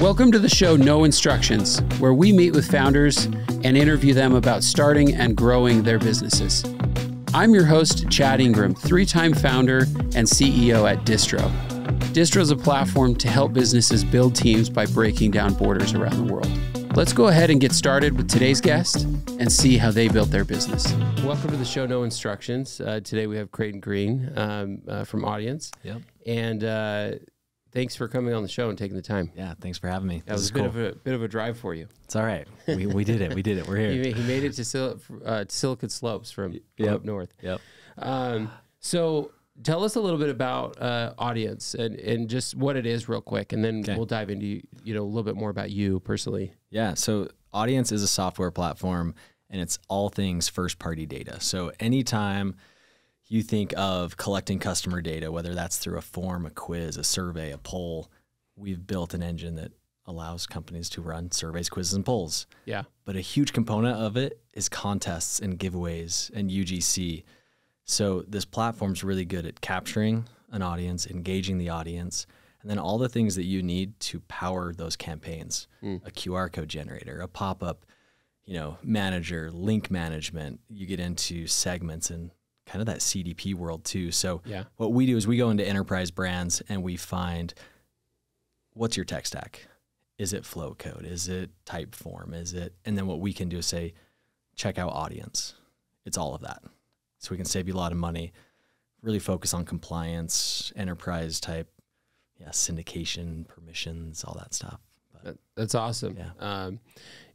Welcome to the show No Instructions, where we meet with founders and interview them about starting and growing their businesses. I'm your host, Chad Ingram, three-time founder and CEO at Distro. Distro is a platform to help businesses build teams by breaking down borders around the world. Let's go ahead and get started with today's guest and see how they built their business. Welcome to the show No Instructions. Today we have Creighton Green from Audience. Yep. And thanks for coming on the show and taking the time. Yeah, thanks for having me. That was a bit of a drive for you. It's all right. We did it. We did it. We're here. He made it to Silicon Slopes from up north. Yep. So tell us a little bit about Audience and just what it is real quick, and then we'll dive into a little bit more about you personally. Yeah. So Audience is a software platform, and it's all things first-party data. So anytime you think of collecting customer data, whether that's through a form, a quiz, a survey, a poll, we've built an engine that allows companies to run surveys, quizzes, and polls. Yeah. But a huge component of it is contests and giveaways and UGC. So this platform's really good at capturing an audience, engaging the audience, and then all the things that you need to power those campaigns. A QR code generator, a pop-up, manager, link management. You get into segments and kind of that CDP world too. So what we do is we go into enterprise brands and we find, what's your tech stack? Is it flow code? Is it type form? And then what we can do is say, check out Audience. It's all of that. So we can save you a lot of money, really focus on compliance, enterprise type, syndication, permissions, all that stuff. But that's awesome. Yeah.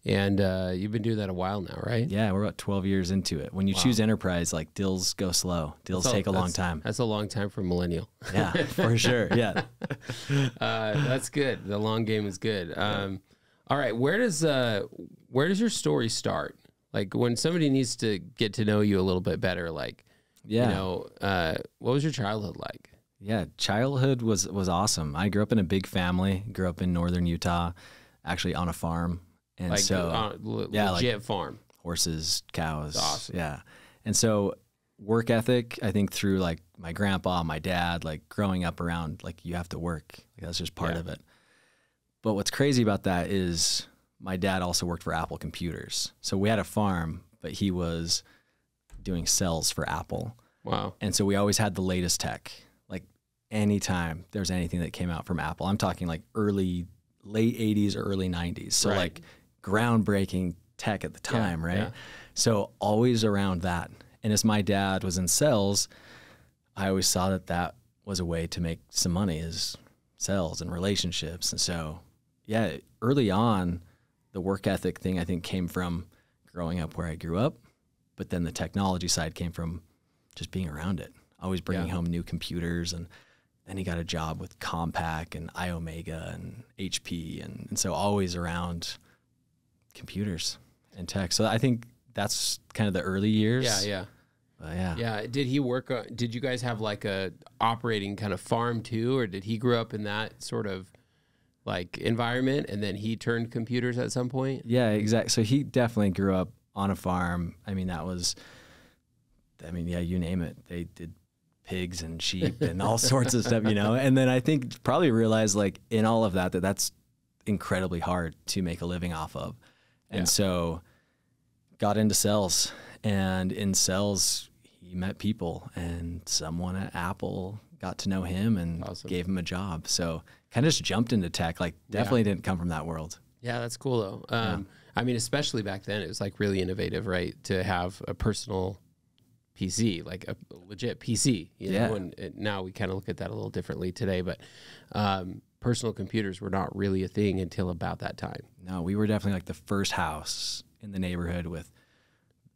And you've been doing that a while now, right? Yeah, we're about 12 years into it. When you choose enterprise, like deals go slow. Deals take a long time. That's a long time for a millennial. Yeah, for sure. Yeah. That's good. The long game is good. All right. Where does your story start? Like when somebody needs to get to know you a little bit better, what was your childhood like? Yeah, childhood was awesome. I grew up in a big family, grew up in northern Utah, actually on a farm. And legit farm. Horses, cows. That's awesome. Yeah. And so work ethic, I think through like my grandpa, my dad, like growing up around, like you have to work. Like, that's just part of it. But what's crazy about that is my dad also worked for Apple Computers. So we had a farm, but he was doing sales for Apple. Wow. And so we always had the latest tech. Like anytime there's anything that came out from Apple, I'm talking like late 80s or early 90s. So like groundbreaking tech at the time, right? Yeah. So always around that. And as my dad was in sales, I always saw that was a way to make some money, is sales and relationships. And so, early on, the work ethic thing I think came from growing up where I grew up, but then the technology side came from just being around it, always bringing home new computers. And then he got a job with Compaq and iOmega and HP. And so always around computers and tech. So I think that's kind of the early years. Yeah. Yeah. Did he work? Did you guys have like a operating kind of farm too, or did he grow up in that sort of like environment and then he turned computers at some point? Yeah, exactly. So he definitely grew up on a farm. You name it. They did pigs and sheep and all sorts of stuff, And then I think probably realized like in all of that's incredibly hard to make a living off of. And so got into sales, and in sales he met people, and someone at Apple got to know him and gave him a job. So kind of just jumped into tech, like definitely didn't come from that world. Yeah, that's cool though. Especially back then it was like really innovative, right? To have a personal PC, like a legit PC, know, and now we kind of look at that a little differently today, but personal computers were not really a thing until about that time. No, we were definitely like the first house in the neighborhood with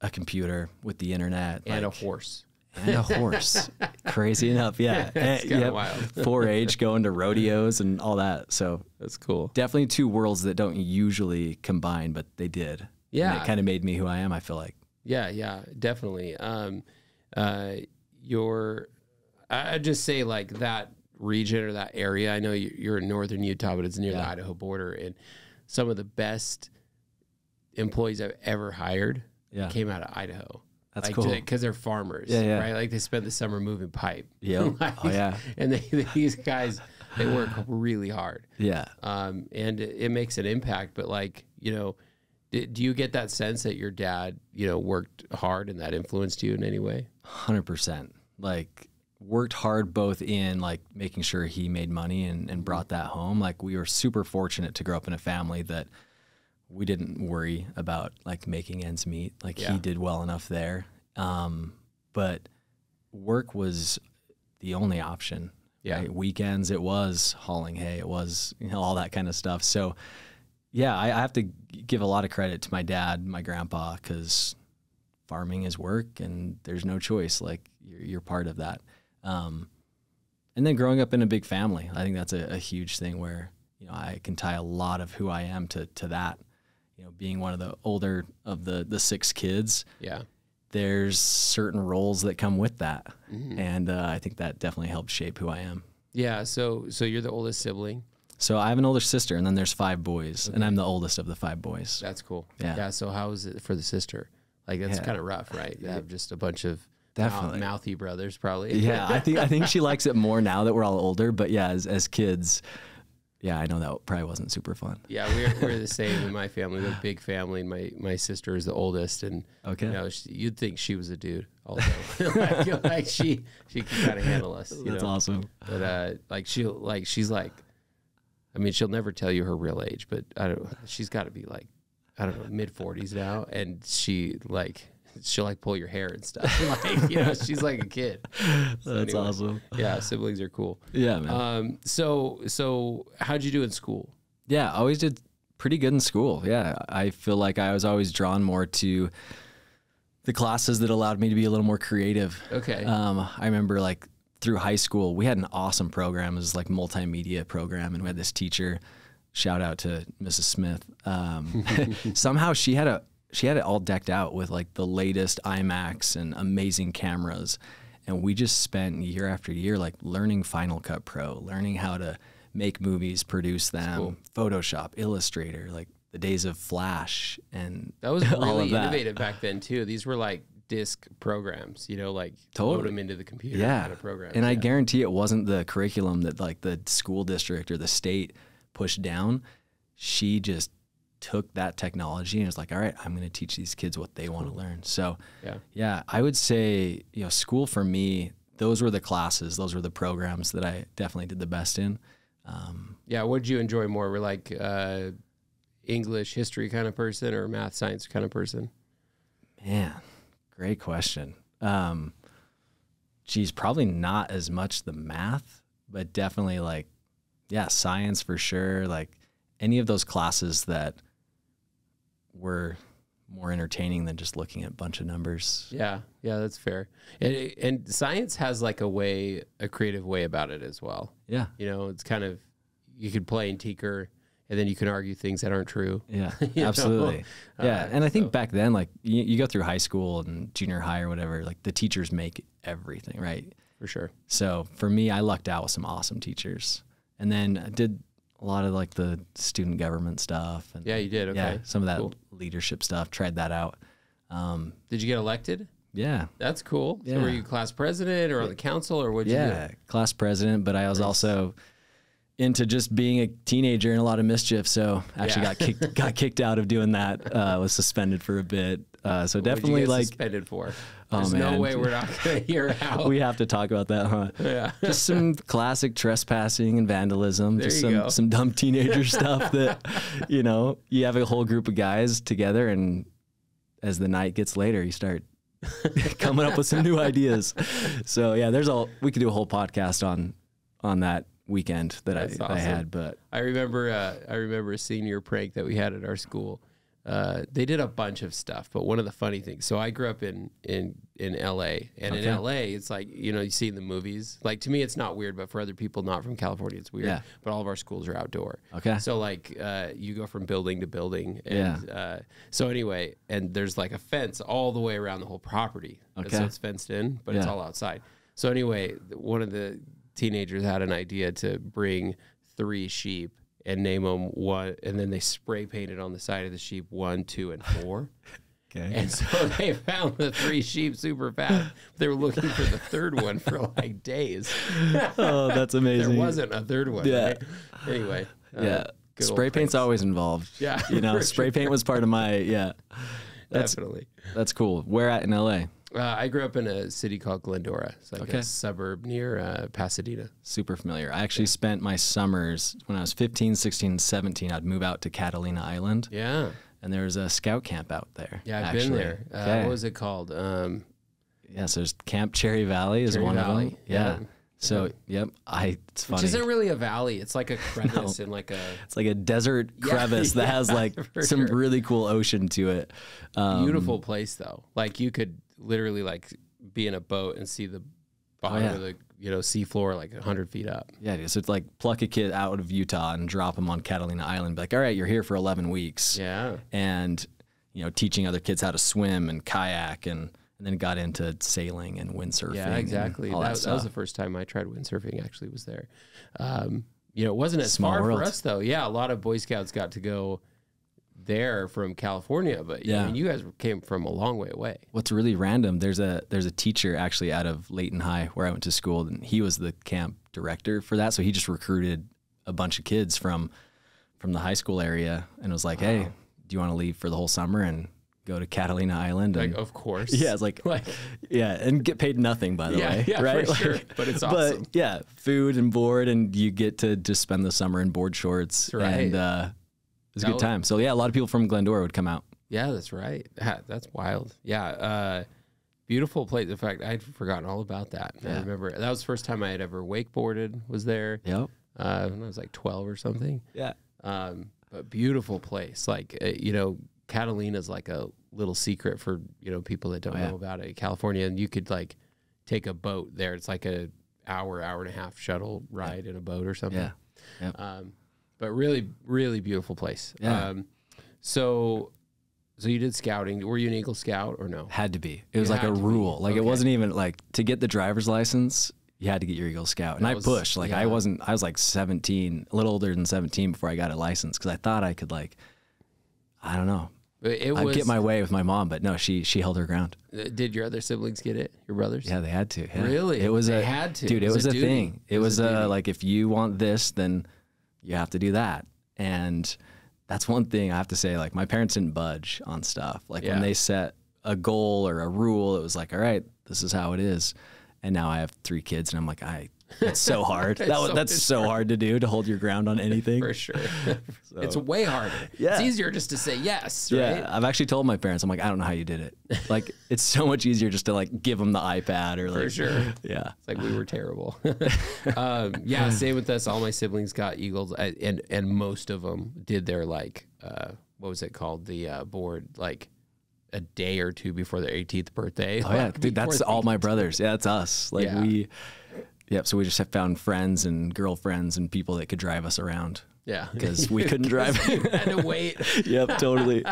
a computer, with the internet. And a horse. And a horse. Crazy enough, yeah. It's kind of wild. 4-H, going to rodeos and all that. So that's cool. Definitely two worlds that don't usually combine, but they did. Yeah. And it kind of made me who I am, I feel like. Yeah, definitely. I'd just say like that region or that area, I know you're in northern Utah, but it's near the Idaho border, and some of the best employees I've ever hired came out of Idaho. That's cool. Because they're farmers, right? Like they spend the summer moving pipe. Yeah. And these guys They work really hard. Yeah. And it makes an impact. But like, you know, do you get that sense that your dad, you know, worked hard and that influenced you in any way? 100%. Like worked hard both in like making sure he made money and brought that home. Like we were super fortunate to grow up in a family that we didn't worry about like making ends meet. Like he did well enough there. But work was the only option. Yeah. Right? Weekends, it was hauling hay. It was, you know, all that kind of stuff. So yeah, I have to give a lot of credit to my dad, my grandpa, because farming is work and there's no choice. Like you're part of that. And then growing up in a big family, I think that's a huge thing where, you know, I can tie a lot of who I am to that. You know, being one of the older of the 6 kids. Yeah. There's certain roles that come with that. And I think that definitely helped shape who I am. Yeah. So you're the oldest sibling? So I have an older sister, and then there's 5 boys, and I'm the oldest of the 5 boys. That's cool. Yeah. Yeah. So how is it for the sister? Like that's kind of rough, right? You have just a bunch of mouthy brothers, probably. Yeah. I think she likes it more now that we're all older. But yeah, as kids, yeah, I know that probably wasn't super fun. Yeah, we're the same in my family. We're a big family, and my sister is the oldest, and you know, you'd think she was a dude. Also, like she can kind of handle us. That's awesome. But she's like, I mean, she'll never tell you her real age, but she's got to be like, I don't know, mid-40s now, and she'll like pull your hair and stuff. Like, you know, she's like a kid. So That's awesome. Yeah, siblings are cool. Yeah, man. So how'd you do in school? Yeah, I always did pretty good in school. Yeah, I feel like I was always drawn more to the classes that allowed me to be a little more creative. Okay. I remember like through high school, we had an awesome program. It was like multimedia program, and we had this teacher. Shout out to Mrs. Smith. Somehow she had it all decked out with like the latest IMAX and amazing cameras. And we just spent year after year like learning Final Cut Pro, learning how to make movies, produce them, Photoshop, Illustrator, like the days of Flash. And that was really innovative back then too. These were like disc programs, you know, like load them into the computer kind of programs. And I guarantee it wasn't the curriculum that like the school district or the state pushed down. She just took that technology and was like, all right, I'm going to teach these kids what they want to learn. So yeah, I would say, you know, school for me, those were the classes, those were the programs that I definitely did the best in. Yeah. What did you enjoy more? Were like English, history kind of person, or math, science kind of person? Man, great question. Geez, probably not as much the math, but definitely like, yeah, science for sure. Like any of those classes that were more entertaining than just looking at a bunch of numbers. Yeah, that's fair. And science has like a creative way about it as well. Yeah. You know, it's kind of, you could play and tinker, and then you can argue things that aren't true. Yeah, absolutely. Yeah, and I think back then, like you go through high school and junior high or whatever, like the teachers make everything, right? For sure. So for me, I lucked out with some awesome teachers. And then I did a lot of like the student government stuff. And yeah, you did. Okay. Yeah, some of that leadership stuff, tried that out. Did you get elected? Yeah. That's cool. Yeah. So were you class president or on the council, or what did you do? Yeah, class president, but I was also into just being a teenager and a lot of mischief. So actually got kicked out of doing that, was suspended for a bit. So definitely like suspended for. There's no way we're not going to hear how. We have to talk about that, huh? Yeah. Just some classic trespassing and vandalism. There just you go. some dumb teenager stuff that, you know, you have a whole group of guys together, and as the night gets later, you start coming up with some new ideas. So yeah, we could do a whole podcast on that weekend that I had. But I remember a senior prank that we had at our school. They did a bunch of stuff, but one of the funny things, so I grew up in LA, and in LA, it's like, you know, you see in the movies, like to me, it's not weird, but for other people not from California, it's weird. Yeah. But all of our schools are outdoor. Okay. So like, you go from building to building. And, so anyway, and there's like a fence all the way around the whole property. Okay. So it's fenced in, but it's all outside. So anyway, one of the teenagers had an idea to bring 3 sheep and name them one, and then they spray painted on the side of the sheep 1, 2, and 4. Okay. And so they found the 3 sheep super fast. They were looking for the third one for like days. Oh, that's amazing. There wasn't a third one. Yeah. Right? Anyway. Yeah. Spray paint's always involved. Yeah. You know, spray paint was part of my, Definitely. That's cool. Where at in LA? I grew up in a city called Glendora. It's like a suburb near Pasadena. Super familiar. I actually spent my summers when I was 15, 16, 17. I'd move out to Catalina Island. Yeah. And there was a scout camp out there. Yeah, I've been there. What was it called? Yeah, so there's Camp Cherry Valley is one of them. Yeah. So, it's funny. Which isn't really a valley. It's like a crevice and like a... It's like a desert crevice that has like some really cool ocean to it. Beautiful place though. Like you could literally like be in a boat and see the bottom of the seafloor like 100 feet up. Yeah, so it's like pluck a kid out of Utah and drop him on Catalina Island. Be like, all right, you're here for 11 weeks. Yeah. And, teaching other kids how to swim and kayak and then got into sailing and windsurfing. Yeah, exactly. That was the first time I tried windsurfing, actually, was there. It wasn't as far for us, though. Yeah, a lot of Boy Scouts got to go there from California, but I mean, you guys came from a long way away. What's really random, there's a teacher actually out of Layton High where I went to school, and he was the camp director for that, so he just recruited a bunch of kids from the high school area and was like, hey, do you want to leave for the whole summer and go to Catalina Island? And, of course. Yeah, it's like and get paid nothing, by the way. Yeah, right? For sure. But it's awesome. But food and board, and you get to just spend the summer in board shorts. Right. And it was a good time. So a lot of people from Glendora would come out. Yeah, that's right. That's wild. Yeah. Beautiful place. In fact, I'd forgotten all about that. Yeah. I remember that was the first time I had ever wakeboarded, was there. Yep. When I was like 12 or something. Yeah. But beautiful place. Like, Catalina's like a little secret for, people that don't know about it. California, and you could like take a boat there. It's like a hour and a half shuttle ride in a boat or something. Yeah. Yep. But really, really beautiful place. Yeah. So you did scouting. Were you an Eagle Scout or no? Had to be. It was like a rule. Like it wasn't even like to get the driver's license, you had to get your Eagle Scout. And I pushed. Like I was like 17, a little older than 17 before I got a license, because I thought I could I don't know. I'd get my way with my mom, but no, she held her ground. Did your other siblings get it? Your brothers? Yeah, they had to. Yeah. Really? They had to. Dude, it was a thing. It was like, if you want this, then you have to do that. And that's one thing I have to say, like my parents didn't budge on stuff. Like when they set a goal or a rule, it was like, all right, this is how it is. And now I have 3 kids, and I'm like, it's so hard. That's so hard to do, to hold your ground on anything. For sure. So. It's way harder. Yeah. It's easier just to say yes, right? Yeah, I've actually told my parents, I'm like, I don't know how you did it. Like, it's so much easier just to like give them the iPad or like. For sure. Yeah. It's like we were terrible. Same with us. All my siblings got Eagles, and most of them did their like, what was it called? The board, like a day or two before their 18th birthday. Oh yeah, dude, that's all my brothers. Yeah, that's us. Like so we just have found friends and girlfriends and people that could drive us around. Yeah. Because we couldn't drive. You had to wait. Yep, totally.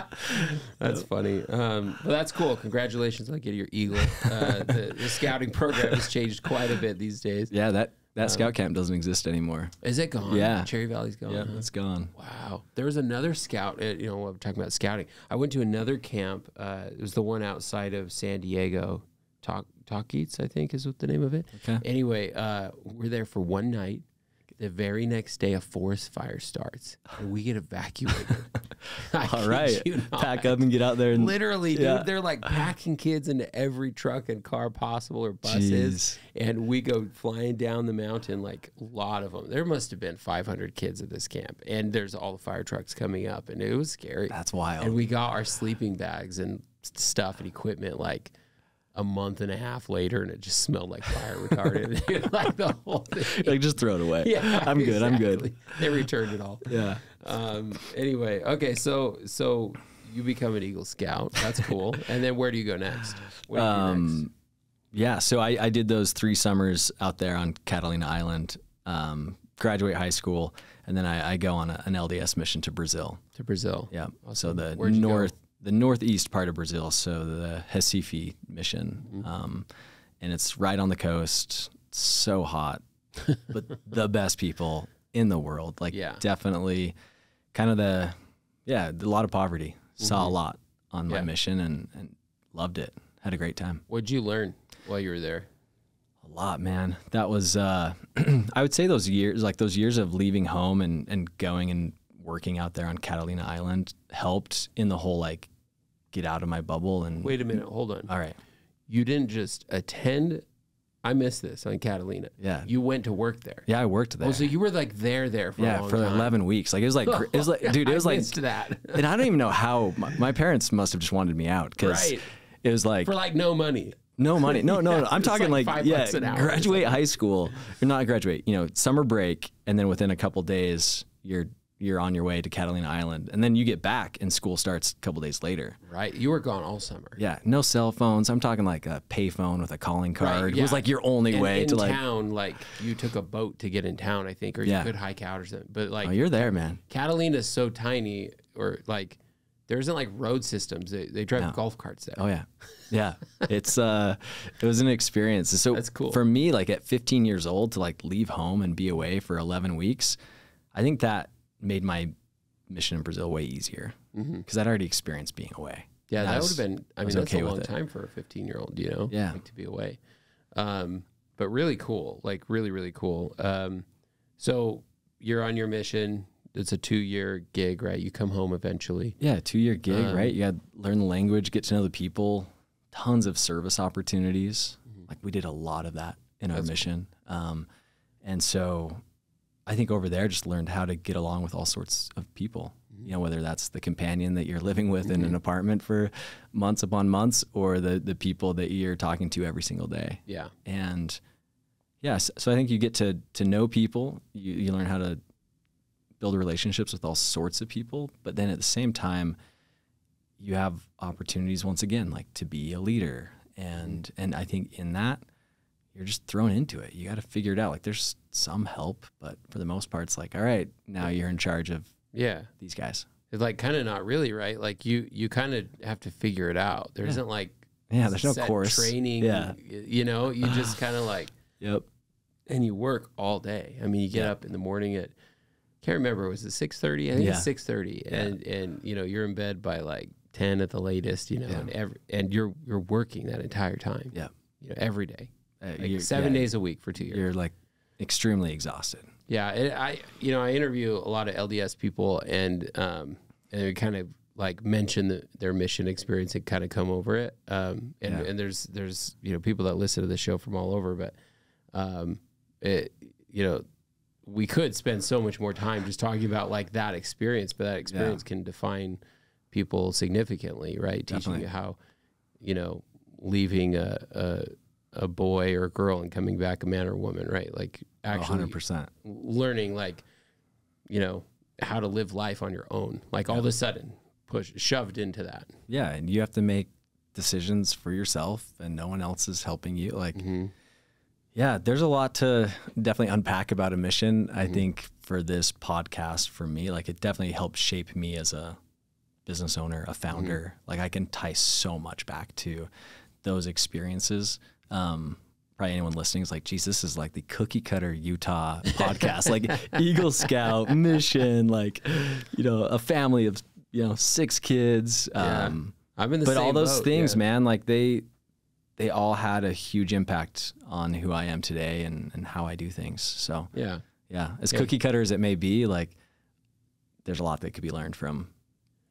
That's funny. But that's cool. Congratulations on getting your Eagle. The scouting program has changed quite a bit these days. Yeah, that scout camp doesn't exist anymore. Is it gone? Yeah. Cherry Valley's gone. Yeah, it's gone. Wow. There was another scout, we're talking about scouting. I went to another camp. It was the one outside of San Diego. Talk Eats, I think is what the name of it. Okay. Anyway, we're there for one night. The very next day, a forest fire starts, and we get evacuated. All right. Pack up and get out there. And, literally, dude, they're like packing kids into every truck and car possible, or buses. Jeez. And we go flying down the mountain, like a lot of them. There must have been 500 kids at this camp, and there's all the fire trucks coming up, and it was scary. That's wild. And we got our sleeping bags and stuff and equipment like a month and a half later, and it just smelled like fire retardant. Like the whole thing. Like, just throw it away. Yeah, I'm good. Exactly. I'm good. They returned it all. Yeah. Anyway, okay, so you become an Eagle Scout. That's cool. And then where do you go next? Where do you go next? Yeah, so I did those 3 summers out there on Catalina Island, graduate high school, and then I go on an LDS mission to Brazil. To Brazil. Yeah. Awesome. So the northeast part of Brazil, so the Recife mission, and it's right on the coast. It's so hot, but the best people in the world. Like, definitely, kind of a lot of poverty. Saw a lot. on my mission and loved it. Had a great time. What'd you learn while you were there? A lot, man. That was, I would say those years of leaving home and going and working out there on Catalina Island helped in the whole, like, get out of my bubble. And wait a minute, hold on. All right. You didn't just attend. I missed this on Catalina. Yeah. You went to work there. Yeah, I worked there. Oh, so you were like there for a long for time. 11 weeks. Like it was like, dude, it was like that. And I don't even know how my parents must have just wanted me out because it was like for like no money. No money. No. I'm talking like $5 an hour graduate high school. You're not graduate, summer break. And then within a couple days, you're on your way to Catalina Island. And then you get back and school starts a couple days later. Right. You were gone all summer. Yeah. No cell phones. I'm talking like a pay phone with a calling card. Right, yeah. It was like your only way to like. In town, like you took a boat to get in town, I think, or you could hike out or something. But like. Oh, you're there, man. Catalina's so tiny, or like there isn't like road systems. They drive golf carts there. Oh yeah. Yeah. It's it was an experience. So that's cool. For me, like at 15 years old to like leave home and be away for 11 weeks, I think that made my mission in Brazil way easier because I'd already experienced being away. Yeah, that would have been, I mean, that's a long time for a 15-year-old, Yeah. like to be away. But really cool, like really, really cool. So you're on your mission. It's a 2-year gig, right? You come home eventually. Yeah, 2-year gig, right? You got to learn the language, get to know the people, tons of service opportunities. Like we did a lot of that in our mission. And so I think over there just learned how to get along with all sorts of people, whether that's the companion that you're living with in an apartment for months upon months or the people that you're talking to every single day. Yeah. And yes, so I think you get to know people, you learn how to build relationships with all sorts of people, but then at the same time, you have opportunities once again, like to be a leader. And I think in that, you're just thrown into it. You got to figure it out. Like there's some help, but for the most part, it's like, all right, now you're in charge of these guys. It's like kind of not really, right? Like you kind of have to figure it out. There isn't like there's no course training. You just kind of like and you work all day. I mean, you get up in the morning at can't remember, was it 6:30? I think it's 6:30, and you're in bed by like 10 at the latest. And you're working that entire time. Yeah, every day. Like 7 days a week for 2 years. You're like extremely exhausted. Yeah, I interview a lot of LDS people, and they kind of like mention their mission experience and kind of come over it. And there's people that listen to the show from all over, but we could spend so much more time just talking about like that experience, but that experience can define people significantly, right? Definitely. Teaching you how, leaving a boy or a girl and coming back a man or a woman, right? Like actually 100%. learning like, how to live life on your own, like all of a sudden shoved into that. Yeah. And you have to make decisions for yourself and no one else is helping you. Like, yeah, there's a lot to definitely unpack about a mission. I think for this podcast, for me, like it definitely helped shape me as a business owner, a founder. Like I can tie so much back to those experiences. Probably anyone listening is like, geez, this is like the cookie cutter Utah podcast, like Eagle Scout mission, like, a family of, 6 kids. I'm in the same all those boat, things, man, like they all had a huge impact on who I am today and how I do things. So yeah. As cookie cutter as it may be, like there's a lot that could be learned from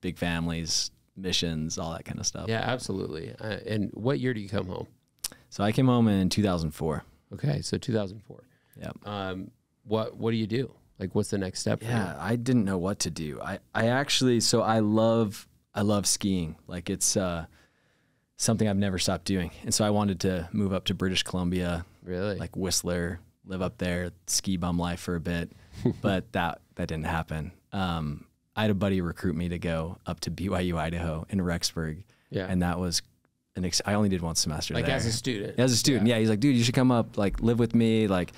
big families, missions, all that kind of stuff. Yeah, absolutely. And what year do you come home? So I came home in 2004. Okay, so 2004. Yeah. What do you do? Like, what's the next step? Yeah, I didn't know what to do. I actually, so I love skiing. Like it's something I've never stopped doing. And so I wanted to move up to British Columbia. Really? Like Whistler, live up there, ski bum life for a bit. But that didn't happen. I had a buddy recruit me to go up to BYU, Idaho in Rexburg. Yeah. And that was I only did one semester like there. As a student? As a student, yeah. He's like, dude, you should come up, like live with me. Like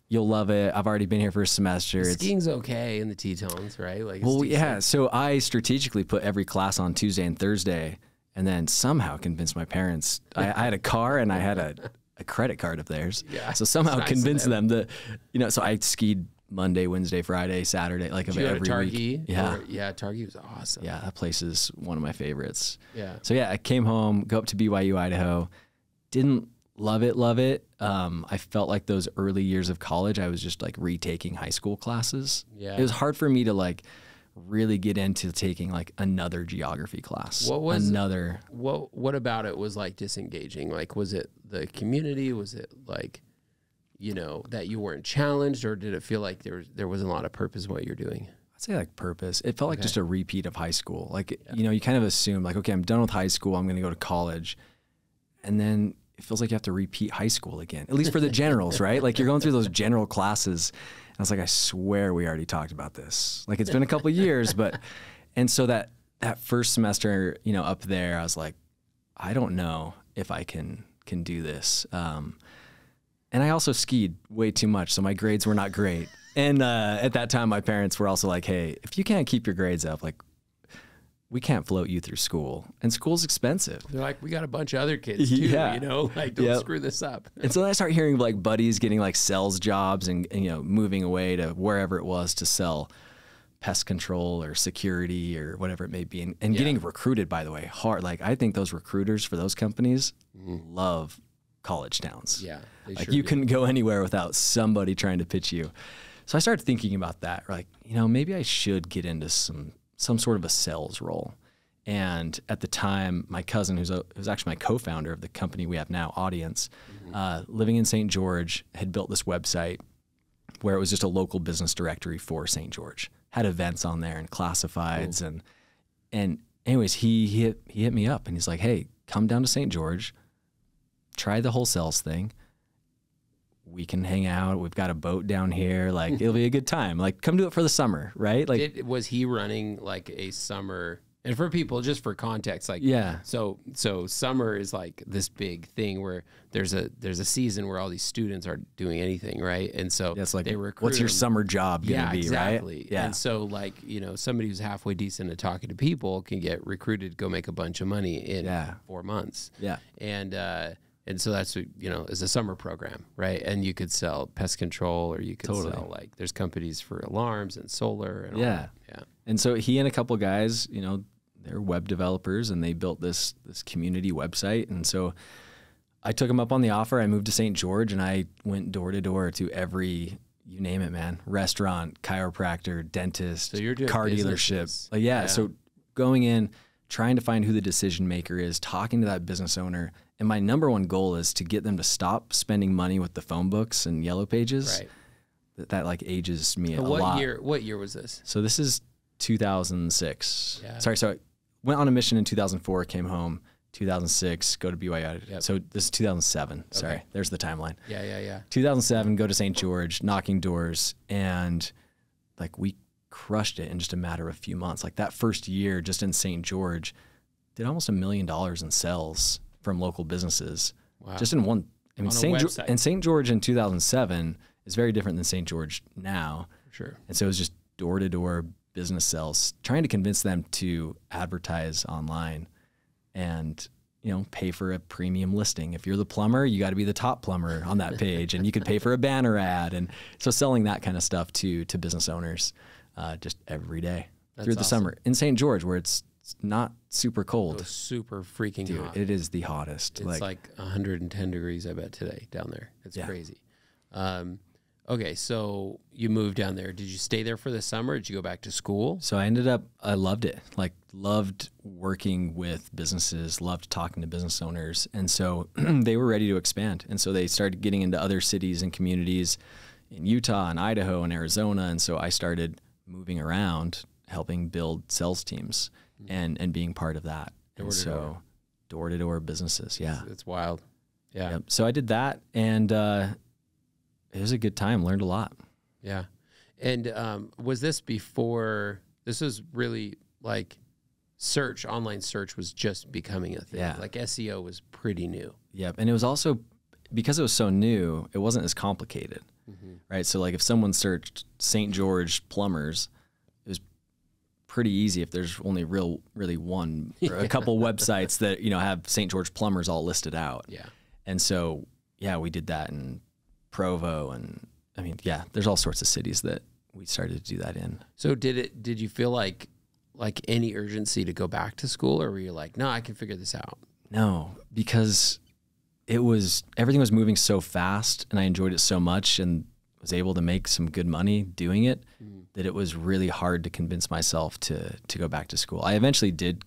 you'll love it. I've already been here for a semester. Skiing's okay in the Tetons, right? Like, well, yeah. So I strategically put every class on Tuesday and Thursday and then somehow convinced my parents. I had a car and I had a credit card of theirs. Yeah. So somehow convinced them that, so I skied Monday, Wednesday, Friday, Saturday, like of every week. Yeah. Yeah. Targhee was awesome. Yeah. That place is one of my favorites. Yeah. So yeah, I came home, go up to BYU, Idaho. Didn't love it. I felt like those early years of college, I was just like retaking high school classes. Yeah. It was hard for me to like really get into taking like another geography class. What about it was like disengaging? Like, was it the community? Was it like, you know, that you weren't challenged, or did it feel like there wasn't a lot of purpose in what you're doing? I'd say like purpose. It felt like just a repeat of high school. Like, you know, you kind of assume like, okay, I'm done with high school. I'm going to go to college. And then it feels like you have to repeat high school again, at least for the generals, right? Like you're going through those general classes. And I was like, I swear we already talked about this. Like it's been a couple of years, and so that first semester, you know, up there, I was like, I don't know if I can do this. And I also skied way too much, so my grades were not great. And at that time, my parents were also like, hey, if you can't keep your grades up, like, we can't float you through school. And school's expensive. They're like, we got a bunch of other kids too, you know, like don't screw this up. And so then I start hearing like buddies getting like sales jobs and, you know, moving away to wherever it was to sell pest control or security or whatever it may be. And getting recruited, by the way, hard. Like I think those recruiters for those companies love college towns. Yeah. Like you couldn't go anywhere without somebody trying to pitch you. So I started thinking about that. Like, you know, maybe I should get into some sort of a sales role. And at the time, my cousin, who's actually my co-founder of the company we have now, Audience, living in St. George, had built this website where it was just a local business directory for St. George. Had events on there and classifieds. And anyways, he hit me up and he's like, hey, come down to St. George, try the whole sales thing. We can hang out. We've got a boat down here. Like it'll be a good time. Like come do it for the summer, right? Like was he running like a summer? And for people, just for context, like so summer is like this big thing where there's a season where all these students are doing anything, right? And so it's like, they recruit what's your summer job gonna be, exactly. Right? Yeah. And so like, you know, somebody who's halfway decent at talking to people can get recruited, go make a bunch of money in 4 months. Yeah. And so that's, you know, is a summer program, right? And you could sell pest control, or you could sell like, there's companies for alarms and solar and all that. Yeah. And so he and a couple guys, you know, they're web developers and they built this community website. And so I took him up on the offer. I moved to St. George and I went door to door to every, you name it, man, restaurant, chiropractor, dentist, so you're doing car dealership. Like, so going in, trying to find who the decision maker is, talking to that business owner. And my number one goal is to get them to stop spending money with the phone books and yellow pages. Right. That like ages me a lot. What year was this? So this is 2006. Yeah. Sorry. So I went on a mission in 2004, came home, 2006, go to BYU. Yep. So this is 2007. Okay. Sorry. There's the timeline. Yeah. 2007, go to St. George, knocking doors. And like we crushed it in just a matter of a few months. Like that first year just in St. George, did almost $1 million in sales from local businesses. Wow. Just in one. I mean, St. George in 2007 is very different than St. George now. Sure. And so it was just door to door business sales, trying to convince them to advertise online and, you know, pay for a premium listing. If you're the plumber, you got to be the top plumber on that page, and you could pay for a banner ad. And so selling that kind of stuff to business owners just every day through the summer in St. George, where it's not super cold. It was super freaking hot. It is the hottest. It's like 110 degrees, I bet, today down there. It's crazy. Okay, so you moved down there. Did you stay there for the summer? Did you go back to school? So I loved it. Like loved working with businesses, loved talking to business owners. And so they were ready to expand. And so they started getting into other cities and communities in Utah and Idaho and Arizona. And so I started moving around, helping build sales teams and being part of that. Door to door businesses. Yeah. It's wild. Yeah. Yep. So I did that, and it was a good time. Learned a lot. Yeah. And was this before, this was really like online search was just becoming a thing. Yeah. Like SEO was pretty new. Yep. And it was also, because it was so new, it wasn't as complicated, right? So like if someone searched St. George plumbers, it was pretty easy if there's only really one or a couple websites that, you know, have St. George plumbers all listed out. Yeah. And so, yeah, we did that in Provo and I mean, yeah, there's all sorts of cities that we started to do that in. So did you feel like any urgency to go back to school, or were you like, no, I can figure this out? No, because everything was moving so fast and I enjoyed it so much and was able to make some good money doing it that it was really hard to convince myself to go back to school. I eventually did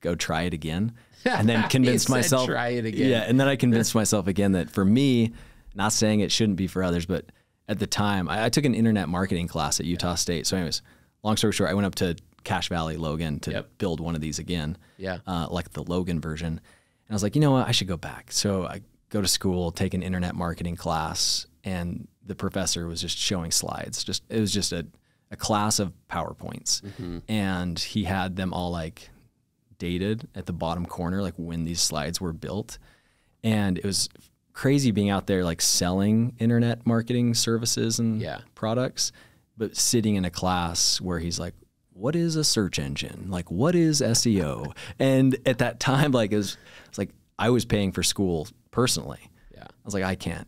go try it again and then convinced myself. Try it again. Yeah. And then I convinced myself again that for me, not saying it shouldn't be for others, but at the time I took an internet marketing class at Utah State. So anyways, long story short, I went up to Cache Valley, Logan to build one of these again. Yeah. Like the Logan version. And I was like, you know what, I should go back. So I go to school, take an internet marketing class, and the professor was just showing slides. It was just a class of PowerPoints. And he had them all like dated at the bottom corner, like when these slides were built. And it was crazy being out there like selling internet marketing services and products, but sitting in a class where he's like, what is a search engine? Like, what is SEO? And at that time, like, it's like I was paying for school personally. Yeah. I was like, I can't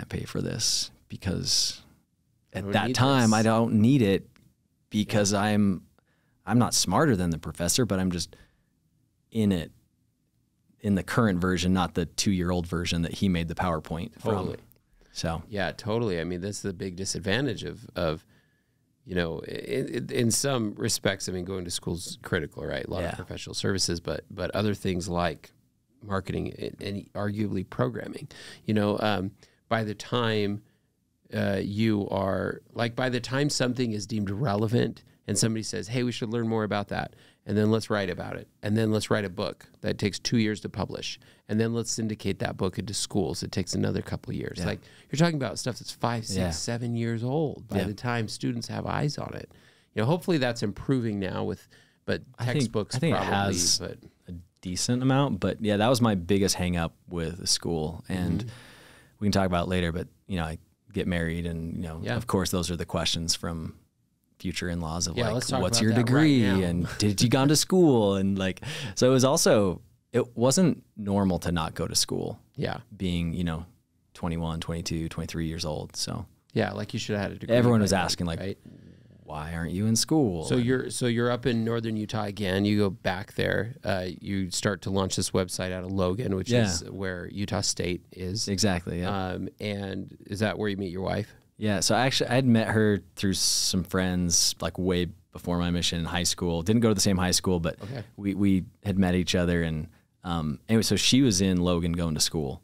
pay for this because at that time I don't need it because I'm not smarter than the professor, but I'm just in it in the current version, not the 2-year-old version that he made the PowerPoint from. So yeah, totally. I mean, that's the big disadvantage of you know, in some respects, I mean, going to school is critical, right? A lot of professional services, but other things like marketing and arguably programming, you know, by the time by the time something is deemed relevant and somebody says, hey, we should learn more about that, and then let's write about it, and then let's write a book that takes 2 years to publish, and then let's syndicate that book into schools. It takes another couple of years. Like, you're talking about stuff that's 5, 6, 7 years old by the time students have eyes on it. You know, hopefully that's improving now but textbooks I think probably, it has a decent amount, but yeah, that was my biggest hang up with the school. And we can talk about it later, but you know, I get married and, you know, of course those are the questions from future in-laws of like, what's your degree and did you gone to school? And like, so it wasn't normal to not go to school. Yeah. Being, you know, 21, 22, 23 years old. So yeah, like you should have had a degree. Everyone was asking like, why aren't you in school? So you're up in northern Utah again. You go back there. You start to launch this website out of Logan, which is where Utah State is. Exactly. Yeah. And is that where you meet your wife? Yeah. So actually, I'd met her through some friends like way before my mission in high school. Didn't go to the same high school, but we had met each other. And anyway, so she was in Logan going to school,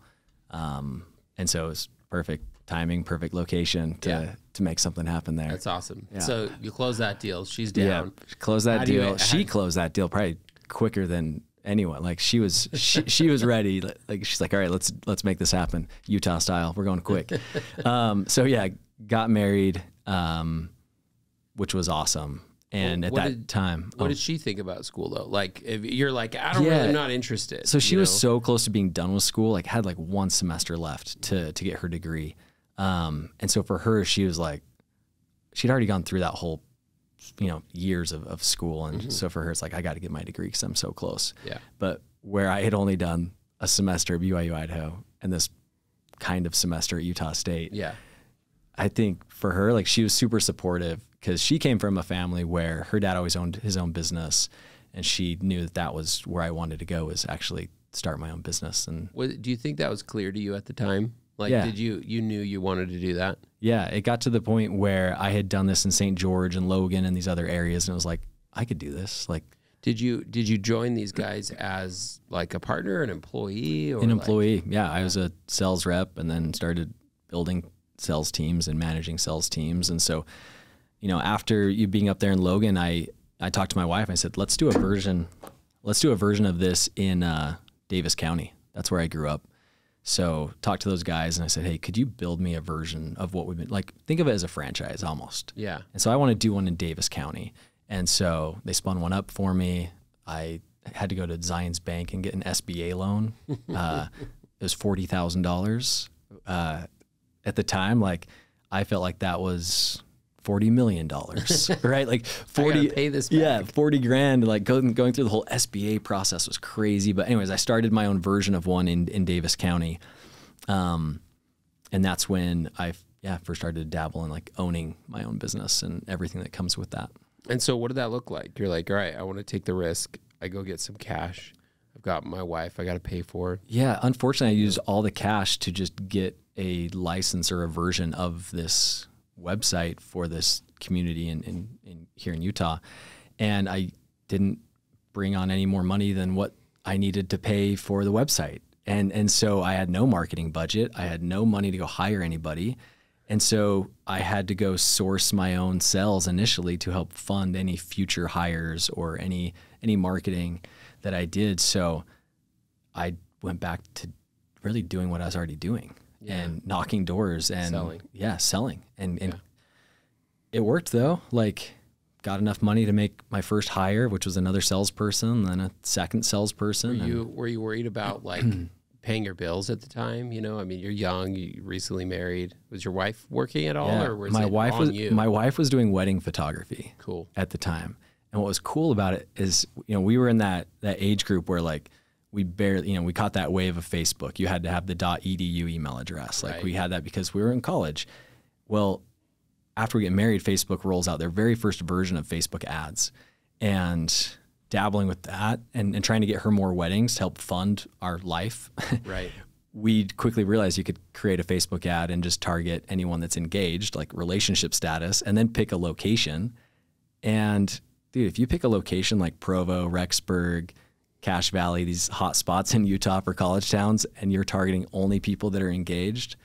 and so it was perfect timing, perfect location to make something happen there. That's awesome. Yeah. So you close that deal. She's down. Yeah, close that deal. She closed that deal probably quicker than anyone. Like she was ready. Like she's like, all right, let's make this happen, Utah style. We're going quick. So yeah, got married, which was awesome. And at that time, what did she think about school though? Like, if you're like, I'm not interested. So she was so close to being done with school, like had like 1 semester left to get her degree. And so for her, she was like, she'd already gone through that whole, you know, years of school. And so for her, it's like, I got to get my degree because I'm so close. Yeah. But where I had only done a semester at BYU, Idaho, and this kind of semester at Utah State. Yeah. I think for her, like she was super supportive because she came from a family where her dad always owned his own business, and she knew that was where I wanted to go, was actually start my own business. And do you think that was clear to you at the time? Like, did you knew you wanted to do that? Yeah, it got to the point where I had done this in St. George and Logan and these other areas, and it was like, I could do this. Like, did you join these guys as like a partner, an employee, or an employee? Yeah, I was a sales rep, and then started building sales teams and managing sales teams. And so, you know, after you being up there in Logan, I talked to my wife. I said, let's do a version of this in Davis County. That's where I grew up. So talked to those guys and I said, hey, could you build me a version of what we've been like? Think of it as a franchise almost. Yeah. And so I want to do one in Davis County. And so they spun one up for me. I had to go to Zions Bank and get an SBA loan. It was $40,000. At the time, like I felt like that was $40 million, right? Like 40, pay this back. Yeah, 40 grand, like going through the whole SBA process was crazy. But anyways, I started my own version of one in Davis County. And that's when I yeah, first started to dabble in like owning my own business and everything that comes with that. And so what did that look like? You're like, all right, I want to take the risk. I go get some cash. I've got my wife I got to pay for. Yeah. Unfortunately, I used all the cash to just get a license or a version of this website for this community in here in Utah. And I didn't bring on any more money than what I needed to pay for the website. And so I had no marketing budget. I had no money to go hire anybody. And so I had to go source my own sales initially to help fund any future hires or any marketing that I did. So I went back to really doing what I was already doing and knocking doors and selling. And it worked though. Like, got enough money to make my first hire, which was another salesperson, then a second salesperson. Were you worried about like paying your bills at the time? You know, I mean, you're young, you recently married. Was your wife working at all, or was my it wife on you? My wife was doing wedding photography. Cool. At the time. And what was cool about it is, you know, we were in that age group where like we barely, you know, we caught that wave of Facebook. You had to have the .edu email address. Like we had that because we were in college. Well, after we get married, Facebook rolls out their very first version of Facebook ads, and dabbling with that and trying to get her more weddings to help fund our life. Right. We quickly realized you could create a Facebook ad and just target anyone that's engaged, like relationship status, and then pick a location. And dude, if you pick a location like Provo, Rexburg, Cache Valley, these hot spots in Utah for college towns, and you're targeting only people that are engaged,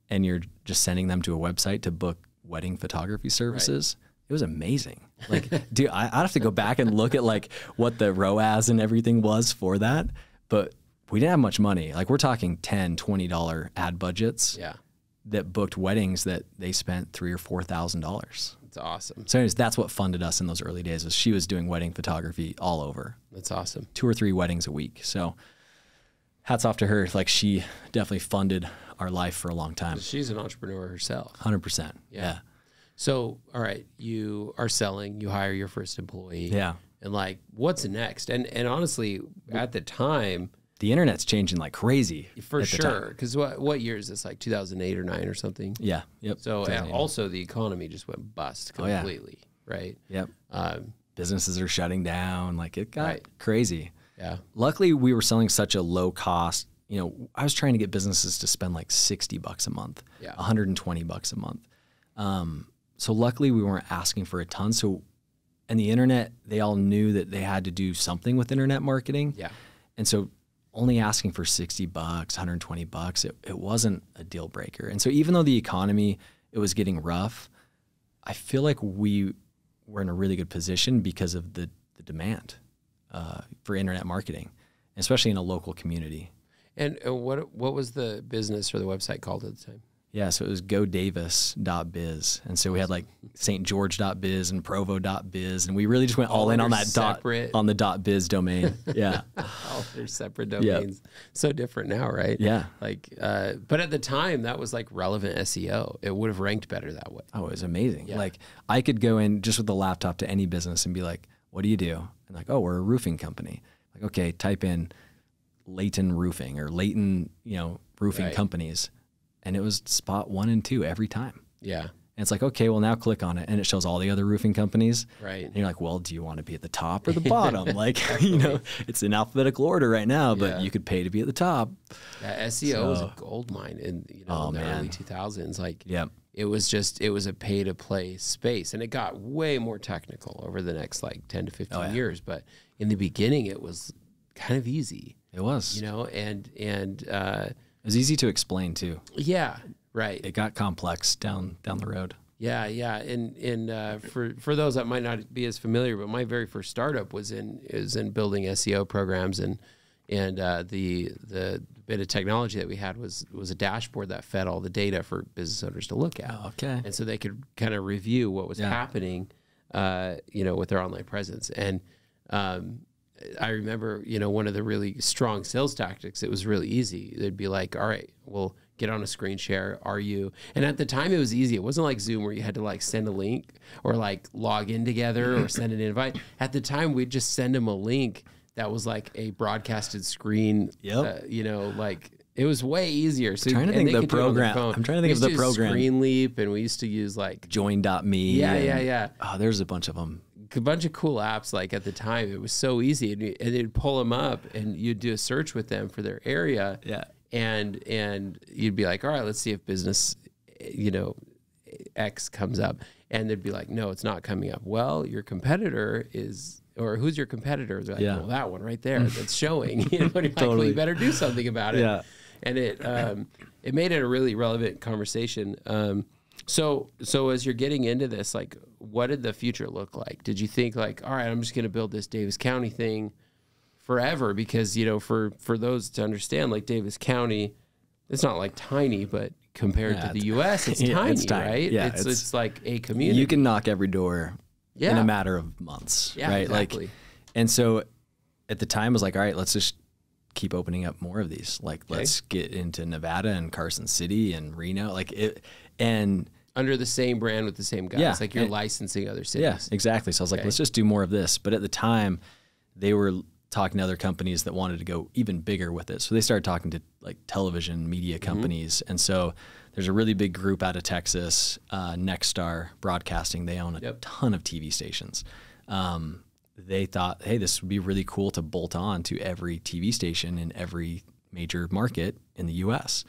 and you're just sending them to a website to book wedding photography services, it was amazing. Like, dude, I'd have to go back and look at like what the ROAS and everything was for that, but we didn't have much money. Like, we're talking $10, $20 ad budgets that booked weddings that they spent $3,000 or $4,000. That's awesome. So anyways, that's what funded us in those early days, was she was doing wedding photography all over. That's awesome. 2 or 3 weddings a week. So hats off to her. Like, she definitely funded our life for a long time. She's an entrepreneur herself. 100%. Yeah. So, all right, you are selling, you hire your first employee. Yeah. And like, what's next? And honestly, at the time, the internet's changing like crazy. For sure. Because what year is this? Like 2008 or 9 or something? Yeah. Yep. So also the economy just went bust completely, right? Yep. Businesses are shutting down. Like, it got crazy. Yeah. Luckily, we were selling such a low cost. You know, I was trying to get businesses to spend like $60 a month, $120 a month. So luckily we weren't asking for a ton. So, and the internet, they all knew that they had to do something with internet marketing. Yeah. And so only asking for $60, $120, it wasn't a deal breaker. And so even though the economy, it was getting rough, I feel like we were in a really good position because of the demand for internet marketing, especially in a local community. And what was the business or the website called at the time? Yeah, so it was godavis.biz. And so we had like stgeorge.biz and provo.biz, and we really just went all in on that on the .biz domain. Yeah. All their separate domains. Yep. So different now, right? Yeah. Like, but at the time that was like relevant SEO. It would have ranked better that way. Oh, it was amazing. Yeah. Like, I could go in just with the laptop to any business and be like, what do you do? And like, oh, we're a roofing company. Like, okay, type in Layton Roofing or Layton, roofing companies. And it was spot 1 and 2 every time. Yeah. And it's like, okay, well, now click on it, and it shows all the other roofing companies. Right. And you're like, well, do you want to be at the top or the bottom? Like, it's in alphabetical order right now, but you could pay to be at the top. Yeah, SEO was a gold mine in the early 2000s. Like, it was a pay to play space, and it got way more technical over the next like 10 to 15 years. But in the beginning, it was kind of easy. It was, and it was easy to explain too. Yeah, right. It got complex down the road. Yeah, yeah. And for those that might not be as familiar, but my very first startup was in building SEO programs, and the bit of technology that we had was a dashboard that fed all the data for business owners to look at. Oh, okay. And so they could kind of review what was happening, with their online presence. And I remember, one of the really strong sales tactics, it was really easy. They'd be like, all right, we'll get on a screen share. And at the time it was easy. It wasn't like Zoom where you had to like send a link or like log in together or send an invite. At the time we'd just send them a link that was like a broadcasted screen, It was way easier. So I'm trying to think of the program. I'm trying to think of the program. Screenleap, and we used to use like Join.me. Yeah. Oh, there's a bunch of them. A bunch of cool apps. Like at the time, it was so easy, and they'd pull them up, and you'd do a search with them for their area. Yeah. And you'd be like, all right, let's see if business, X comes up, and they'd be like, no, it's not coming up. Well, your competitor is, or who's your competitor? They're like, well, that one right there that's showing. And you're like, well, you better do something about it. Yeah. And it made it a really relevant conversation. So as you're getting into this, like, what did the future look like? Did you think like, all right, I'm just going to build this Davis County thing forever? Because, for those to understand, like Davis County, it's not like tiny, but compared to the U.S., it's tiny, right? Yeah, it's like a community. You can knock every door in a matter of months, right? Exactly. And so at the time, I was like, all right, let's just keep opening up more of these. Like, let's get into Nevada and Carson City and Reno, and under the same brand with the same guys. Yeah, like you're licensing other cities. Yeah, exactly. So I was like, let's just do more of this. But at the time, they were talking to other companies that wanted to go even bigger with it. So they started talking to like television media companies. And so there's a really big group out of Texas, Nexstar Broadcasting. They own a ton of TV stations. They thought, hey, this would be really cool to bolt on to every TV station in every major market in the U.S.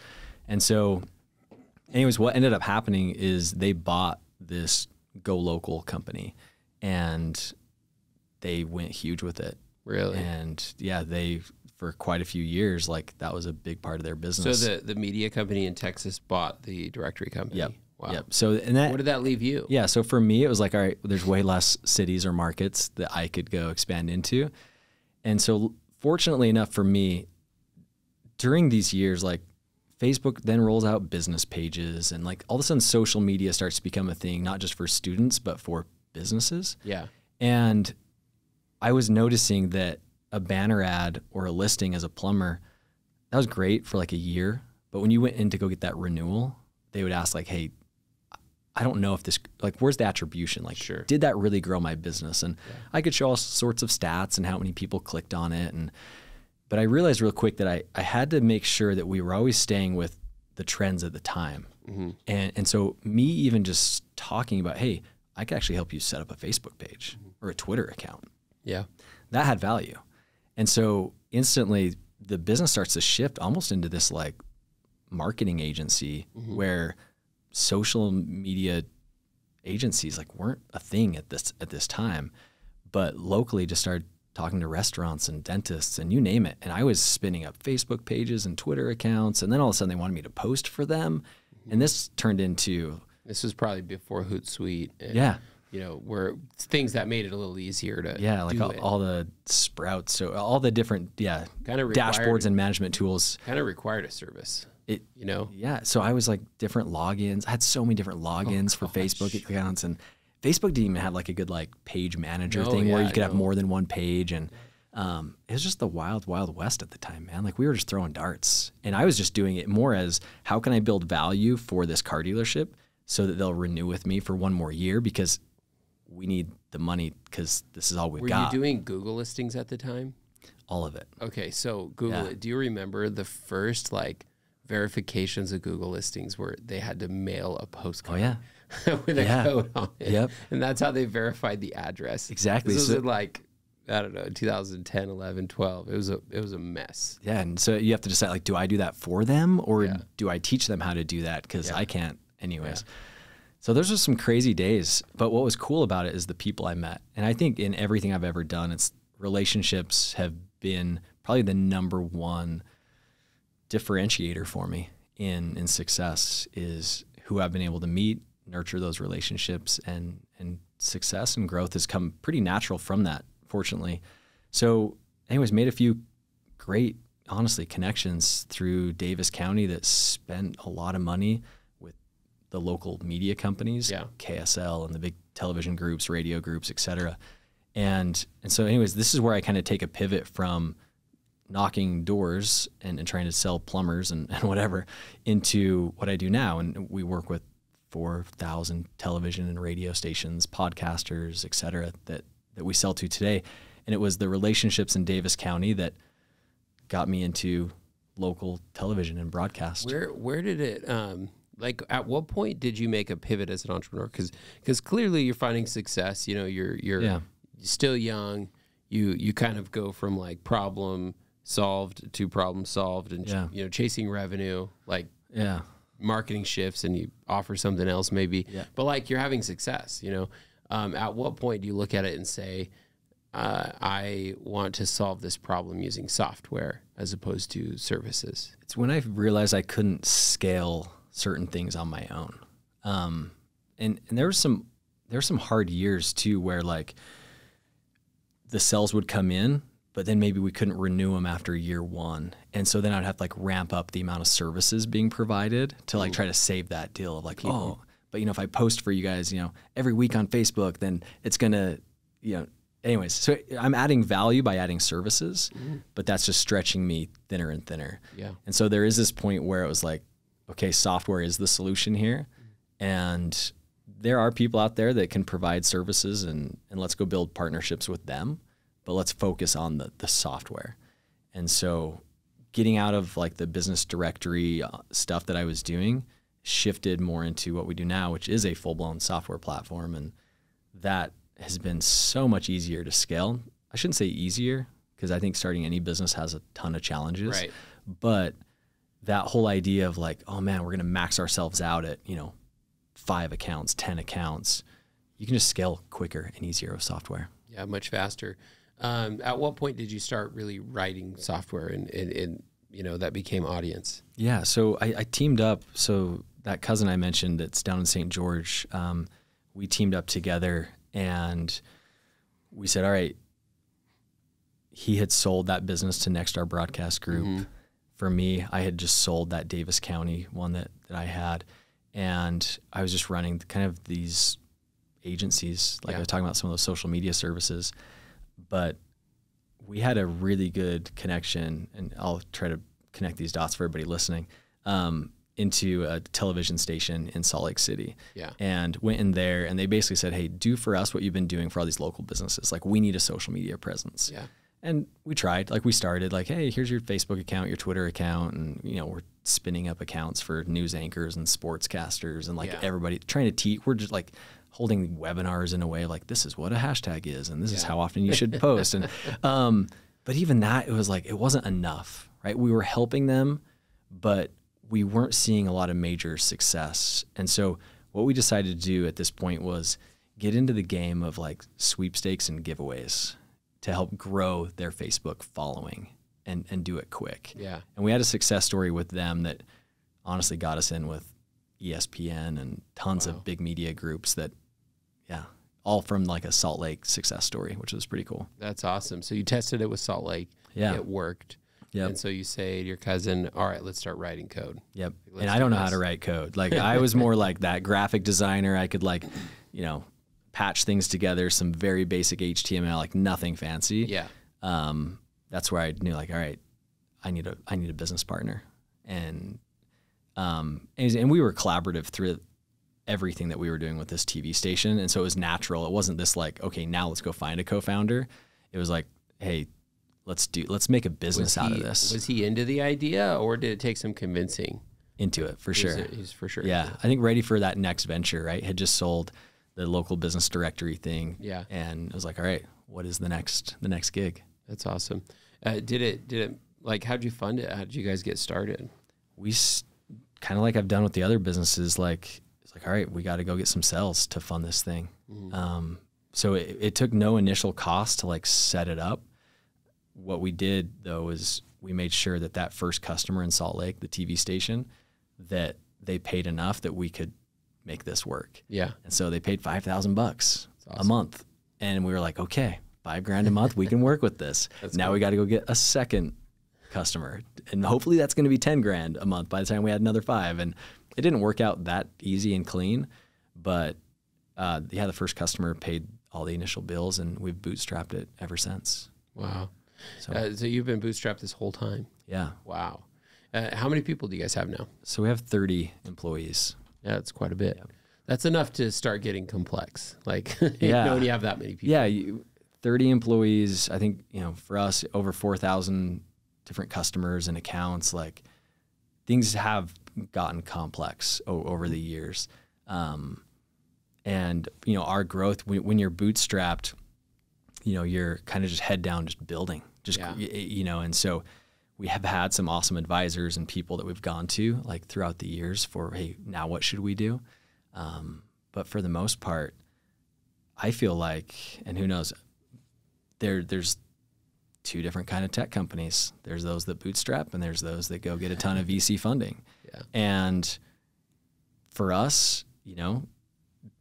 And so anyways, what ended up happening is they bought this Go Local company, and they went huge with it. Really? And yeah, they, for quite a few years, like that was a big part of their business. So the media company in Texas bought the directory company. Yep. Wow. Yep. So, what did that leave you? Yeah. So for me, it was like, all right, there's way less cities or markets that I could go expand into. And so fortunately enough for me, during these years, like Facebook then rolls out business pages, and like all of a sudden social media starts to become a thing, not just for students, but for businesses. Yeah. And I was noticing that a banner ad or a listing as a plumber, that was great for like a year. But when you went in to go get that renewal, they would ask like, hey, I don't know if this, like, where's the attribution? Like, did that really grow my business? And I could show all sorts of stats and how many people clicked on it. But I realized real quick that I had to make sure that we were always staying with the trends at the time. Mm-hmm. And so me even just talking about, hey, I could actually help you set up a Facebook page or a Twitter account. Yeah. That had value. And so instantly the business starts to shift almost into this like marketing agency where social media agencies like weren't a thing at this time, but locally just started talking to restaurants and dentists and you name it. And I was spinning up Facebook pages and Twitter accounts, and then all of a sudden they wanted me to post for them. And this turned into... This was probably before Hootsuite. And, where things that made it a little easier to all the Sprouts, so all the different kind of dashboards and management tools. Kind of required a service. So I was like different logins. I had so many different logins for Facebook accounts, and Facebook didn't even have like a good like page manager thing where you could have more than one page. And it was just the wild, wild west at the time, man. Like we were just throwing darts, and I was just doing it more as how can I build value for this car dealership so that they'll renew with me for one more year, because we need the money because this is all we've got. Were you doing Google listings at the time? All of it. Okay. So Google, do you remember the first like verifications of Google listings where they had to mail a postcard with a code on it? Yep. And that's how they verified the address. Exactly. This was in like, I don't know, 2010, 11, 12. It was a mess. Yeah. And so you have to decide, like, do I do that for them or do I teach them how to do that? Because I can't anyways. Yeah. So those are some crazy days. But what was cool about it is the people I met. And I think in everything I've ever done, it's relationships have been probably the number one differentiator for me in success, is who I've been able to meet, nurture those relationships, and success and growth has come pretty natural from that, fortunately. So anyways, made a few great, honestly, connections through Davis County that spent a lot of money with the local media companies, KSL and the big television groups, radio groups, et cetera. And so anyways, this is where I kind of take a pivot from knocking doors and trying to sell plumbers and whatever into what I do now. And we work with 4,000 television and radio stations, podcasters, et cetera, that we sell to today. And it was the relationships in Davis County that got me into local television and broadcast. Where did it, like at what point did you make a pivot as an entrepreneur? Because clearly you're finding success, you know, you're still young. You kind of go from like problem solved to problem solved and, you know, chasing revenue, like marketing shifts and you offer something else maybe, but like you're having success, you know. At what point do you look at it and say, I want to solve this problem using software as opposed to services? It's when I realized I couldn't scale certain things on my own. And there were some hard years too, where like the sales would come in, but then maybe we couldn't renew them after year one. And so then I'd have to like ramp up the amount of services being provided to like try to save that deal of like, but you know, if I post for you guys, you know, every week on Facebook, then it's going to, you know, anyways, so I'm adding value by adding services, but that's just stretching me thinner and thinner. Yeah. And so there is this point where it was like, okay, software is the solution here. And there are people out there that can provide services and let's go build partnerships with them, but let's focus on the software. And so getting out of like the business directory stuff that I was doing shifted more into what we do now, which is a full-blown software platform. And that has been so much easier to scale. I shouldn't say easier, because I think starting any business has a ton of challenges. Right. But that whole idea of like, oh man, we're going to max ourselves out at, you know, 5 accounts, 10 accounts. You can just scale quicker and easier with software. Yeah, much faster. At what point did you start really writing software and you know, that became Audience? Yeah, so I teamed up. So that cousin I mentioned that's down in St. George, we teamed up together and we said, all right, he had sold that business to Nexstar Broadcast Group. For me, I had just sold that Davis County one that I had. And I was just running kind of these agencies, like I was talking about some of those social media services. But we had a really good connection, and I'll try to connect these dots for everybody listening, into a television station in Salt Lake City. And went in there, and they basically said, hey, do for us what you've been doing for all these local businesses. Like, we need a social media presence. And we tried, like we started like, hey, here's your Facebook account, your Twitter account. And, you know, we're spinning up accounts for news anchors and sportscasters and like everybody trying to teach. We're just like holding webinars in a way like, this is what a hashtag is. And this is how often you should post. And, but even that, it was like, it wasn't enough, right? We were helping them, but we weren't seeing a lot of major success. And so what we decided to do at this point was get into the game of like sweepstakes and giveaways to help grow their Facebook following and do it quick. And we had a success story with them that honestly got us in with ESPN and tons of big media groups that, all from like a Salt Lake success story, which was pretty cool. That's awesome. So you tested it with Salt Lake. It worked. And so you say to your cousin, all right, let's start writing code. And I don't know how to write code. Like I was more like that graphic designer. I could like, you know, patch things together, some very basic HTML, like nothing fancy. That's where I knew like, all right, I need a business partner. And we were collaborative through everything that we were doing with this TV station. And so it was natural. It wasn't this like, okay, now let's go find a co-founder. It was like, hey, let's make a business out of this. Was he into the idea, or did it take some convincing? Into it, for sure. He's for sure. Yeah. I think ready for that next venture, right? Had just sold the local business directory thing. And it was like, all right, what is the next gig? That's awesome. Did it like, how'd you fund it? How did you guys get started? We kind of like I've done with the other businesses, like, it's like, all right, we got to go get some sales to fund this thing. So it took no initial cost to like set it up. What we did though is we made sure that first customer in Salt Lake, the TV station, that they paid enough that we could make this work. And so they paid $5,000 a month. And we were like, okay, $5,000 a month, we can work with this. Now cool. We got to go get a second customer. And hopefully that's going to be $10,000 a month by the time we had another 5. And it didn't work out that easy and clean, but the first customer paid all the initial bills, and we've bootstrapped it ever since. Wow. So you've been bootstrapped this whole time? Yeah. Wow. How many people do you guys have now? So we have 30 employees. Yeah, that's quite a bit. Yep. That's enough to start getting complex. Like, when you have that many people. Yeah, 30 employees. I think, for us, over 4,000 different customers and accounts. Like things have gotten complex over the years. And, you know, our growth, when you're bootstrapped, you know, you're kind of just head down, just building, you know, and so we have had some awesome advisors and people that we've gone to like throughout the years for, hey, now what should we do? But for the most part, I feel like, and who knows, there's two different kind of tech companies. There's those that bootstrap and there's those that go get a ton of VC funding. Yeah. And for us, you know,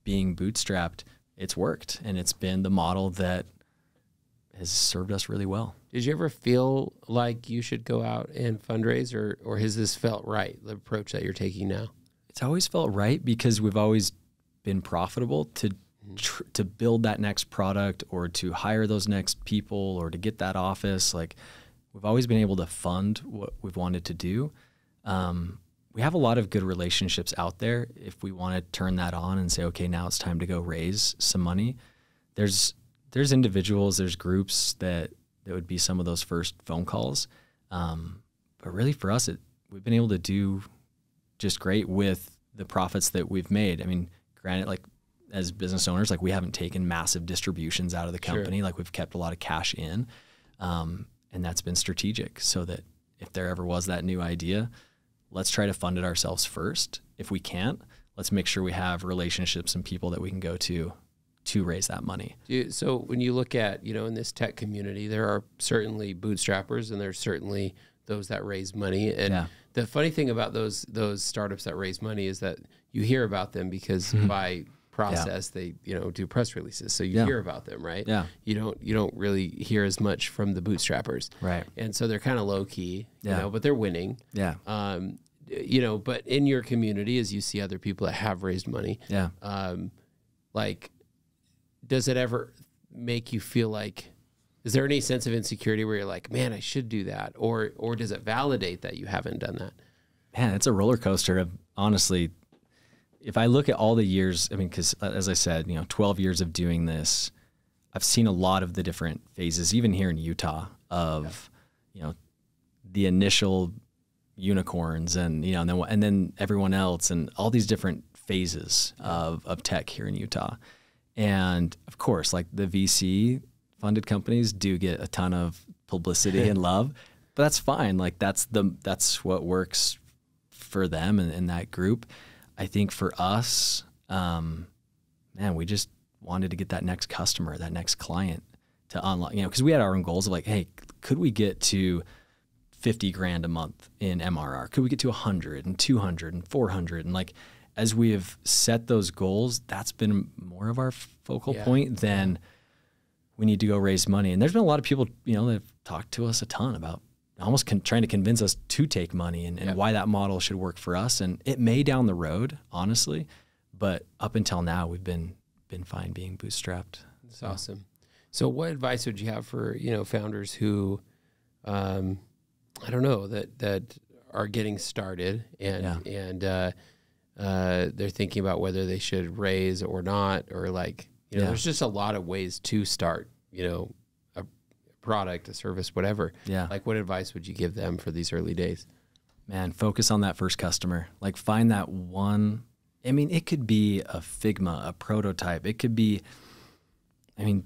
being bootstrapped, it's worked, and it's been the model that has served us really well. Did you ever feel like you should go out and fundraise, or has this felt right, the approach that you're taking now? It's always felt right because we've always been profitable to build that next product or to hire those next people or to get that office. Like we've always been able to fund what we've wanted to do. We have a lot of good relationships out there. If we want to turn that on and say, okay, now it's time to go raise some money, there's individuals, there's groups that would be some of those first phone calls. But really for us, we've been able to do just great with the profits that we've made. I mean, granted, like as business owners, like we haven't taken massive distributions out of the company. Sure. Like we've kept a lot of cash in. And that's been strategic so that if there ever was that new idea, let's try to fund it ourselves first. If we can't, let's make sure we have relationships and people that we can go to raise that money. So when you look at, you know, in this tech community, there are certainly bootstrappers and there's certainly those that raise money. And the funny thing about those startups that raise money is that you hear about them because by process they, you know, do press releases. So you hear about them, right? Yeah. You don't really hear as much from the bootstrappers. Right. And so they're kind of low key, you know, but they're winning. Yeah. You know, but in your community, as you see other people that have raised money, like, does it ever make you feel like, is there any sense of insecurity where you're like, man, I should do that? Or does it validate that you haven't done that? Man, it's a roller coaster of, honestly, if I look at all the years, I mean, because as I said, you know, 12 years of doing this, I've seen a lot of the different phases, even here in Utah, of, you know, the initial unicorns and, you know, and then everyone else and all these different phases of tech here in Utah. And of course, like the VC funded companies do get a ton of publicity and love, but that's fine. Like that's what works for them and that group. I think for us, man, we just wanted to get that next customer, that next client to unlock, you know, because we had our own goals of like, hey, could we get to 50 grand a month in MRR? Could we get to 100 and 200 and 400? And like, as we have set those goals, that's been more of our focal point than we need to go raise money. And there's been a lot of people, you know, that have talked to us a ton about almost trying to convince us to take money and why that model should work for us. And it may down the road, honestly, but up until now, we've been fine being bootstrapped. That's awesome. So what advice would you have for, you know, founders who, I don't know, that are getting started and they're thinking about whether they should raise or not, or like, you know, there's just a lot of ways to start, you know, a product, a service, whatever. Yeah. Like what advice would you give them for these early days? Man, focus on that first customer. Like find that one. I mean, it could be a Figma, a prototype. It could be, I mean,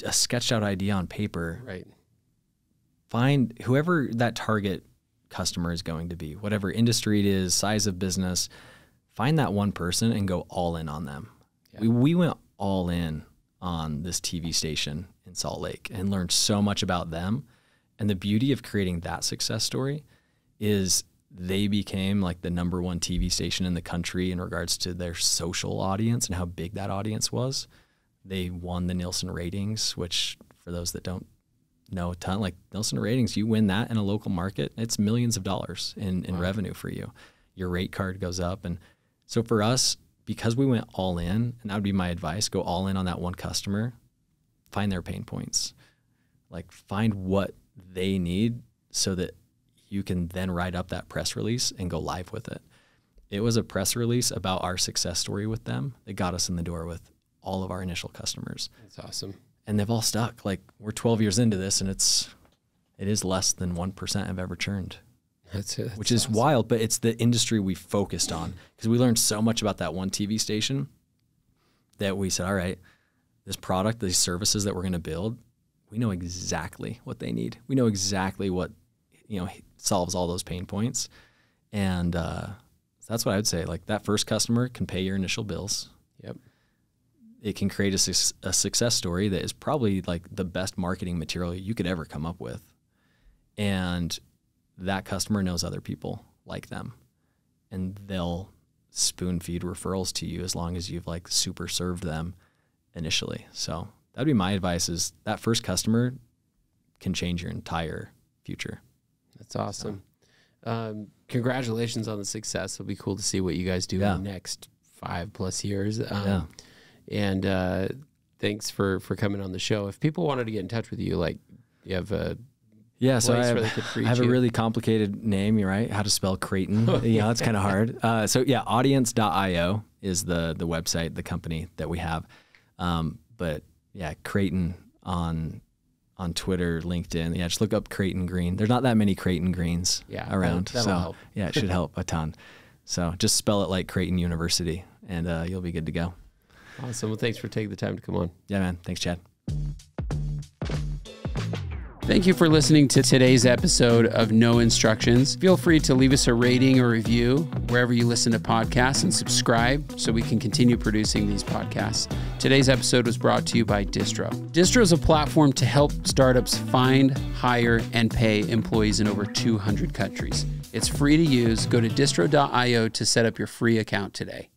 a sketched out idea on paper. Right. Find whoever that target customer is going to be, whatever industry it is, size of business, find that one person and go all in on them. Yeah. We went all in on this TV station in Salt Lake and learned so much about them. And the beauty of creating that success story is they became like the #1 TV station in the country in regards to their social audience and how big that audience was. They won the Nielsen ratings, which for those that don't know a ton, like Nielsen ratings, you win that in a local market, it's millions of dollars in revenue for you. Your rate card goes up. And so for us, because we went all in, and that would be my advice, go all in on that one customer, find their pain points, like find what they need so that you can then write up that press release and go live with it. It was a press release about our success story with them that got us in the door with all of our initial customers. That's awesome. And they've all stuck. Like we're 12 years into this and it's It is less than 1% have ever churned. That's it. Which is awesome. Wild, but it's the industry we focused on because we learned so much about that one TV station that we said, all right, this product, these services that we're going to build, we know exactly what they need. We know exactly what, solves all those pain points. And that's what I would say. Like that first customer can pay your initial bills. Yep. It can create a success story that is probably like the best marketing material you could ever come up with. And that customer knows other people like them, and they'll spoon feed referrals to you as long as you've like super served them initially. So that'd be my advice, is that first customer can change your entire future. That's awesome. So. Congratulations on the success. It'll be cool to see what you guys do in the next 5+ years. And thanks for coming on the show. If people wanted to get in touch with you, like you have a so I have a really complicated name, you're right? How to spell Creighton. It's kind of hard. Audience.io is the website, the company that we have. But yeah, Creighton on Twitter, LinkedIn. Yeah, just look up Creighton Green. There's not that many Creighton Greens around. That'll help. Yeah, it should help a ton. So just spell it like Creighton University, and you'll be good to go. Awesome. Well, thanks for taking the time to come on. Yeah, man. Thanks, Chad. Thank you for listening to today's episode of No Instructions. Feel free to leave us a rating or review wherever you listen to podcasts, and subscribe so we can continue producing these podcasts. Today's episode was brought to you by Distro. Distro is a platform to help startups find, hire, and pay employees in over 200 countries. It's free to use. Go to distro.io to set up your free account today.